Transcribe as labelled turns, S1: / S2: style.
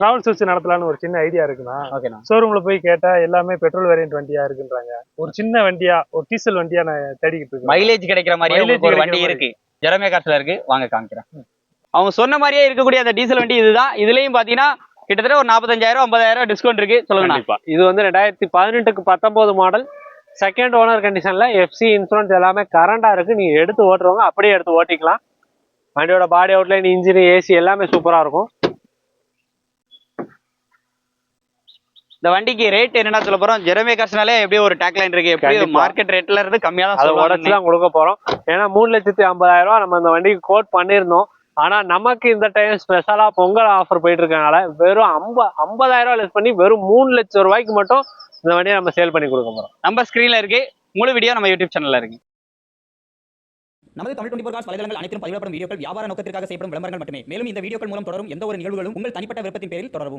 S1: Travels வச்சு நடத்தலாம்னு ஒரு சின்ன ஐடியா இருக்குண்ணா.
S2: ஓகேண்ணா.
S1: ஷோரூம்ல போய் கேட்டா எல்லாமே பெட்ரோல் வேரியன்ட் வண்டியா இருக்குன்றாங்க. ஒரு சின்ன வண்டியா, ஒரு டீசல் வண்டியா நான் தேடிக்கிட்டு இருக்கேன்.
S2: மைலேஜ் கிடைக்கிற மாதிரியே உங்களுக்கு ஒரு வண்டி இருக்கு, ஜெரமே கார்ஸ்ல இருக்கு, வாங்க காமிக்கிறேன். அவங்க சொன்ன மாதிரியே இருக்கக்கூடிய அந்த டீசல் வண்டி இதுதான். இதுலயும் பாத்தீங்கன்னா கிட்டத்தட்ட ஒரு 45,000 50,000 டிஸ்கவுண்ட் இருக்கு. சொல்லுங்க.
S3: இது வந்து 2018க்கு 19 மாடல், செகண்ட் ஓனர் கண்டிஷன்ல, எஃப்சி இன்சூரன்ஸ் எல்லாமே கரண்டா இருக்கு. நீங்க எடுத்து ஓட்டுறவங்க அப்படியே எடுத்து ஓட்டிக்கலாம். வண்டியோட பாடி அவுட்லைன், இன்ஜின், ஏசி எல்லாமே சூப்பரா இருக்கும்.
S2: இந்த வண்டிக்கு ரேட் என்னன்னா சொல்ல போறோம், ஜெரமே கார்ஸ்னாலே எப்படியும் ஒரு டேக்லைன் இருக்கு, எப்படி மார்க்கெட் ரேட்ல இருந்து கம்மியா தான்
S3: அதை உடச்சு தான் கொடுக்க போறோம். ஏன்னா 3,50,000 நம்ம அந்த வண்டிக்கு கோட் பண்ணியிருந்தோம். ஆனா நமக்கு இந்த டைம் ஸ்பெஷலா பொங்கல் ஆஃபர் போயிட்டு இருக்கனால வெறும் 50,000 லெஸ் பண்ணி வெறும் 3 லட்சம் ரூபாய்க்கு மட்டும் இந்த வண்டியை நம்ம சேல் பண்ணி கொடுக்க போறோம்.
S2: நம்ம ஸ்கிரீன்ல இருக்கு, முழு வீடியோ நம்ம யூடியூப் சேனல்ல இருக்கு.
S4: நமது தமிழ் 24 கார்ஸ் வலைதளங்கள் அனைத்தும் பதிவிடப்படும் வீடியோக்கள் வியாபார நோக்கத்திற்காக செய்யப்படும் விளம்பரங்கள் மட்டுமே. மேலும் இந்த வீடியோக்கள் மூலம் தொடரும் எந்த ஒரு நிகழ்வுகளும் உங்கள் தனிப்பட்ட விருப்பத்தின் பேரில் தொடரவும்.